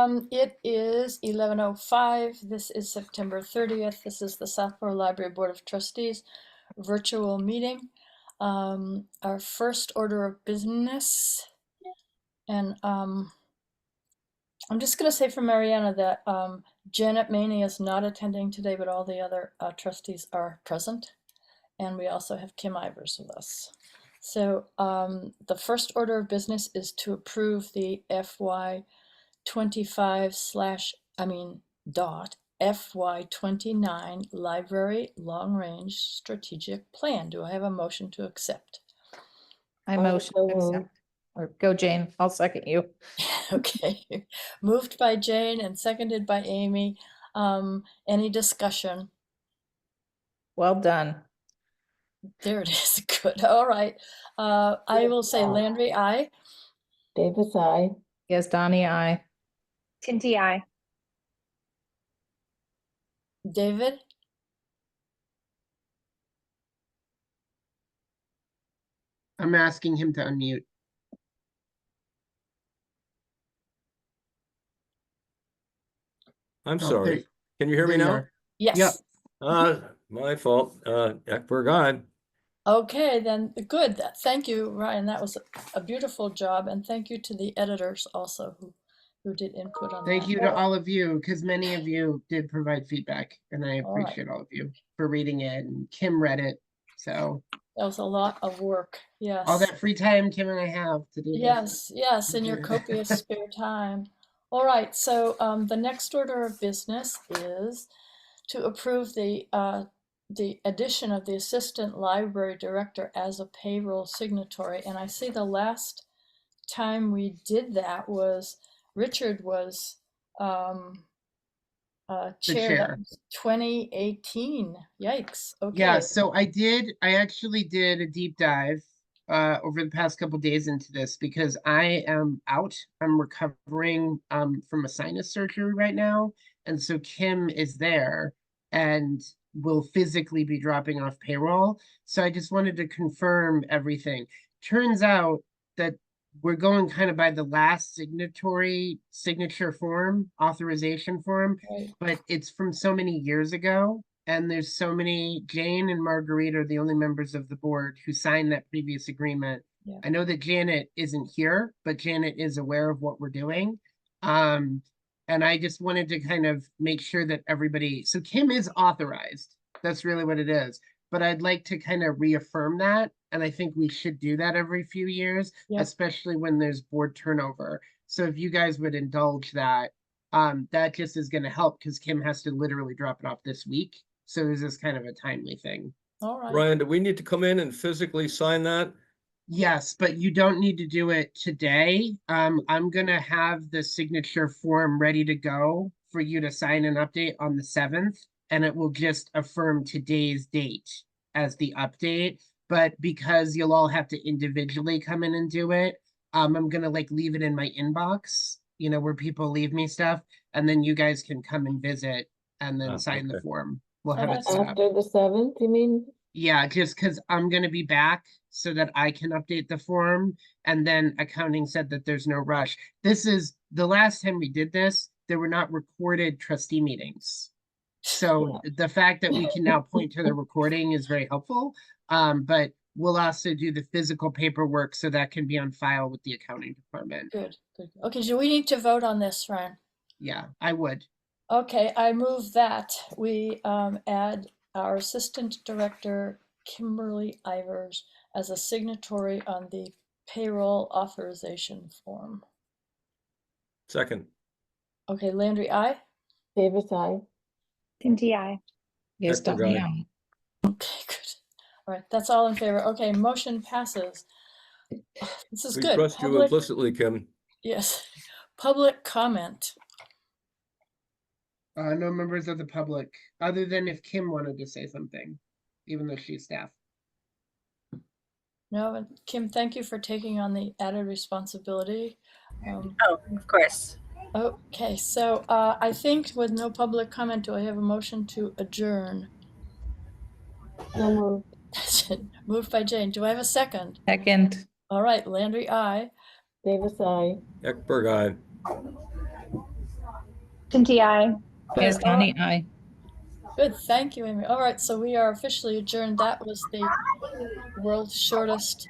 It is 11:05. This is September 30th. This is the Southborough Library Board of Trustees virtual meeting. Our first order of business, and I'm just going to say for Mariana that Janet Maney is not attending today, but all the other trustees are present. And we also have Kim Ivers with us. So the first order of business is to approve the FY29 Library Long Range Strategic Plan. Do I have a motion to accept? I motion to accept. Or go, Jane. I'll second you. Okay. Moved by Jane and seconded by Amy. Any discussion? Well done. There it is. Good. All right. I will say Landry, aye. Davis, aye. Yes, Donnie, aye. Tinty, aye. David? I'm asking him to unmute. I'm sorry. Can you hear me now? Yes. Yep. My fault. Ekberg, aye. Okay, then good. Thank you, Ryan. That was a beautiful job. And thank you to the editors also who did input on that. Thank you to all of you, because many of you did provide feedback, and I appreciate all of you for reading it. And Kim read it, so that was a lot of work. Yes. all that free time Kim and I have to do this. Yes, in your copious spare time. All right, so the next order of business is to approve the addition of the assistant library director as a payroll signatory. And I see the last time we did that was Richard was chair. That was 2018. Yikes. Okay. Yeah, so I actually did a deep dive over the past couple days into this because I am out. I'm recovering from a sinus surgery right now. And so Kim is there and will physically be dropping off payroll. So I just wanted to confirm everything. Turns out that we're going kind of by the last signature form, authorization form, Right. but it's from so many years ago. And there's so many, Jane and Marguerite are the only members of the board who signed that previous agreement. Yeah. I know that Janet isn't here, but Janet is aware of what we're doing. And I just wanted to kind of make sure that everybody, so Kim is authorized. That's really what it is. But I'd like to kind of reaffirm that. And I think we should do that every few years, especially when there's board turnover. So if you guys would indulge that, that just is going to help because Kim has to literally drop it off this week. So this is kind of a timely thing. All right. Ryan, do we need to come in and physically sign that? Yes, but you don't need to do it today. I'm going to have the signature form ready to go for you to sign an update on the 7th, and it will just affirm today's date as the update. But because you'll all have to individually come in and do it, I'm going to leave it in my inbox, you know, where people leave me stuff, and then you guys can come and visit and then sign the form. We'll have it set up. After the 7th, you mean? Yeah, just because I'm going to be back so that I can update the form. And then accounting said that there's no rush. This is the last time we did this, there were not recorded trustee meetings. So the fact that we can now point to the recording is very helpful. But we'll also do the physical paperwork so that can be on file with the accounting department. Good. Okay, so we need to vote on this, Ryan. Yeah, I would. Okay, I move that we add our assistant director, Kimberly Ivers, as a signatory on the payroll authorization form. Second. Okay, Landry, aye. Davis, aye. Tinty, aye. Yes, Donnie, aye. Okay, good. All right, that's all in favor. Okay, motion passes. This is We good. trust you implicitly, Kim. Yes. Public comment. No members of the public, other than if Kim wanted to say something, even though she's staff. No, and Kim, thank you for taking on the added responsibility. Oh, of course. Okay, so I think with no public comment, do I have a motion to adjourn? So moved. Moved by Jane. Do I have a second? Second. All right, Landry, aye. Davis, aye. Ekberg, aye. Tinty, I. Yes, Connie, aye. Good, thank you, Amy. All right, so we are officially adjourned. That was the world's shortest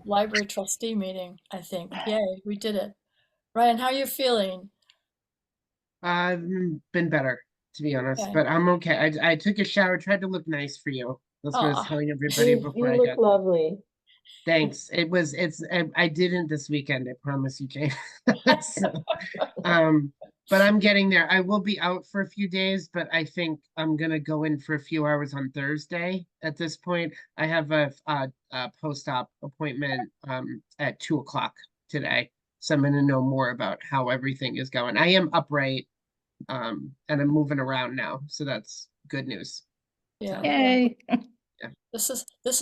library trustee meeting, I think. Yay, we did it. Ryan, how are you feeling? I've been better, to be honest, Okay. but I'm okay. I took a shower, tried to look nice for you. That's what I was Aw. telling everybody before You I look got. lovely. Thanks. I didn't this weekend, I promise you, Jane. So, but I'm getting there. I will be out for a few days, but I think I'm gonna go in for a few hours on Thursday. At this point, I have a post-op appointment at 2 o'clock today, so I'm gonna know more about how everything is going. I am upright, and I'm moving around now, so that's good news. Yeah. So, Yay. This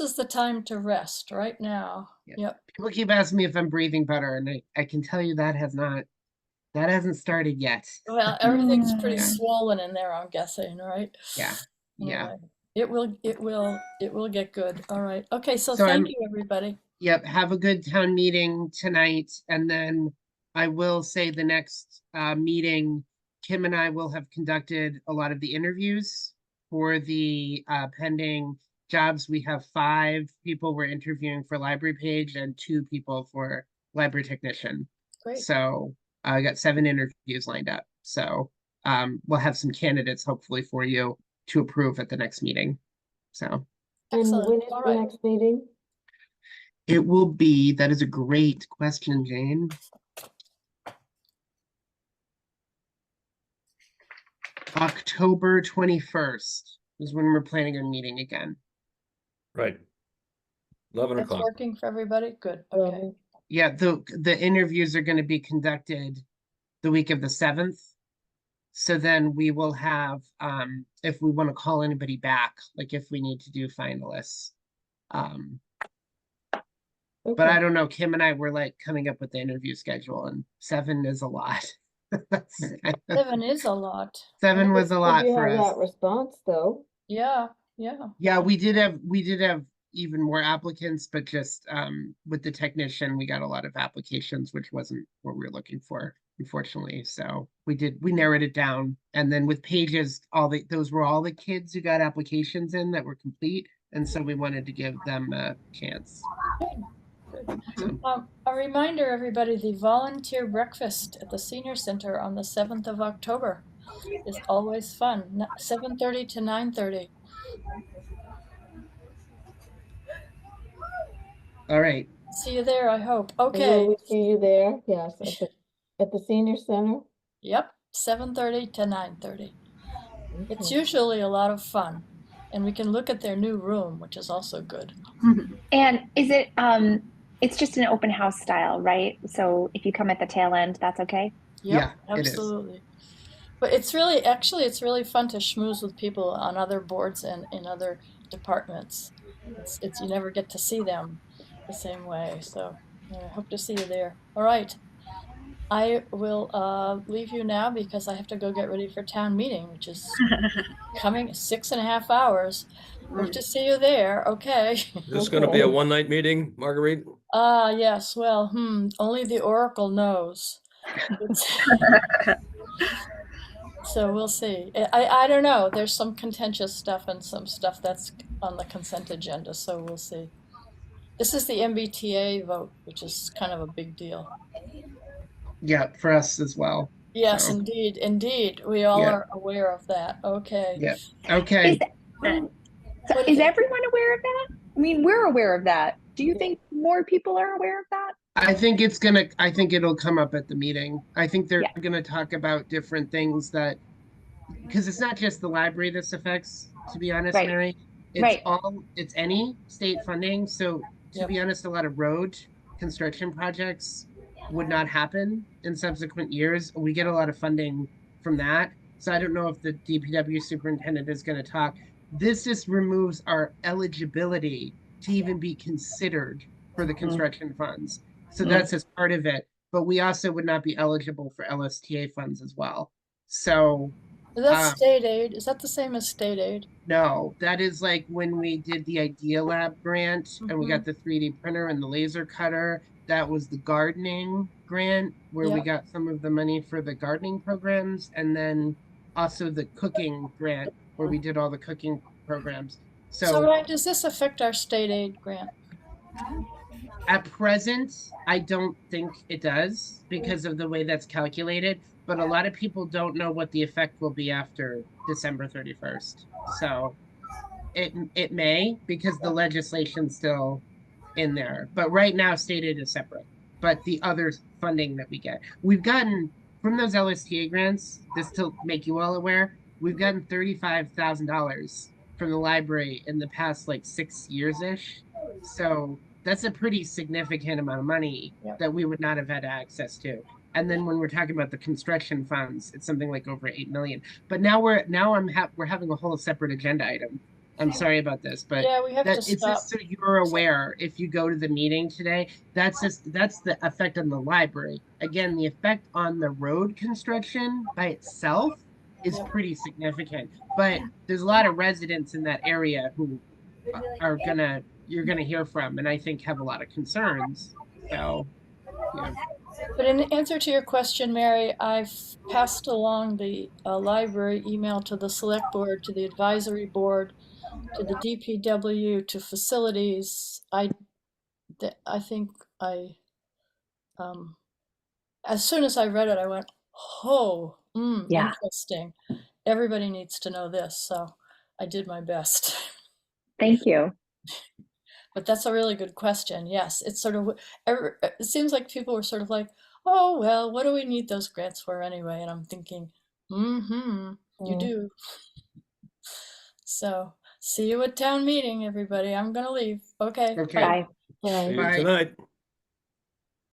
is the time to rest right now. Yeah. Yep. people keep asking me if I'm breathing better, and I can tell you that hasn't started yet. Well, everything's pretty Yeah. swollen in there, I'm guessing, right? Yeah. Anyway, it will get good. All right. Okay, so So thank I'm- you, everybody. Yep, have a good town meeting tonight, and then I will say the next meeting, Kim and I will have conducted a lot of the interviews for the pending jobs. We have 5 people we're interviewing for library page and 2 people for library technician. Great. So I got 7 interviews lined up. So we'll have some candidates hopefully for you to approve at the next meeting. So And Excellent. when is All the right. next meeting? it will be, that is a great question, Jane. October 21st is when we're planning on meeting again. Right. 11 That's o'clock. working for everybody? Good. Okay. Yeah, the interviews are going to be conducted the week of the 7th. So then we will have, if we want to call anybody back, like if we need to do finalists. But I Okay. don't know, Kim and I were like coming up with the interview schedule, and 7 is a lot. That's- 7 is a lot. 7 was a Did lot you for have us. that response, though? Yeah. Yeah, we did have even more applicants, but just with the technician, we got a lot of applications, which wasn't what we were looking for, unfortunately. So we narrowed it down. And then with pages, those were all the kids who got applications in that were complete. And so we wanted to give them a chance. So, A reminder, everybody, the volunteer breakfast at the senior center on the 7th of October is always fun. 7:30 to 9:30. all right. See you there, I hope. And Okay. will we see you there? Yes, at the senior center? Yep, 7:30 to 9:30. It's Okay. usually a lot of fun, and we can look at their new room, which is also good. And is it, it's just an open house style, right? So if you come at the tail end, that's okay? Yep, Yeah, it is. absolutely. But it's really fun to schmooze with people on other boards and in other departments. It's you never get to see them the same way. So I hope to see you there. All right. I will leave you now because I have to go get ready for town meeting, which is coming 6.5 hours. Hope to see you there. Okay. Is this going to be a Okay. one-night meeting, Marguerite? Yes. Well, only the Oracle knows. So we'll see. I don't know. There's some contentious stuff and some stuff that's on the consent agenda, so we'll see. This is the MBTA vote, which is kind of a big deal. Yeah, for us as well. Yes, So, indeed. We all Yeah. are aware of that. Okay. yeah. Okay. Is everyone aware of that? I mean, we're aware of that. Do you think more people are aware of that? I think it'll come up at the meeting. I think they're Yeah. gonna talk about different things because it's not just the library this affects, to be honest, Right. Mary. Right. It's any state funding. So to Yep. be honest, a lot of road construction projects would not happen in subsequent years. We get a lot of funding from that. So I don't know if the DPW superintendent is gonna talk. This just removes our eligibility to even be considered for the construction funds. So that's as part of it, but we also would not be eligible for LSTA funds as well. So Is that state aid? Is that the same as state aid? no, that is like when we did the Idea Lab grant and we got the 3D printer and the laser cutter. that was the gardening grant where we Yep. got some of the money for the gardening programs, and then also the cooking grant where we did all the cooking programs. So So Ryan, does this affect our state aid grant? at present, I don't think it does because of the way that's calculated, but a lot of people don't know what the effect will be after December 31st. So it may, because the legislation's still in there. But right now, state aid is separate. But the other funding that we get, we've gotten from those LSTA grants, just to make you all aware, we've gotten $35,000 from the library in the past like 6 years-ish. So that's a pretty significant amount of money Yep. that we would not have had access to. And then when we're talking about the construction funds, it's something like over 8 million. But now we're having a whole separate agenda item. I'm sorry about this, but Yeah, we have to that it's stop. just so you're aware if you go to the meeting today, that's the effect on the library. Again, the effect on the road construction by itself is Yep. pretty significant. But there's a lot of residents in that area who you're gonna hear from, and I think have a lot of concerns. So yeah. But in answer to your question, Mary, I've passed along the library email to the select board, to the advisory board, to the DPW, to facilities. I think as soon as I read it, I went, oh, Yeah. interesting. Everybody needs to know this. So I did my best. Thank you. But that's a really good question. Yes, it's sort of, it seems like people were sort of like, oh, well, what do we need those grants for anyway? And I'm thinking, you Mm. do. So see you at town meeting, everybody. I'm going to leave. Okay. Okay. Bye. Bye. See you Bye. tonight.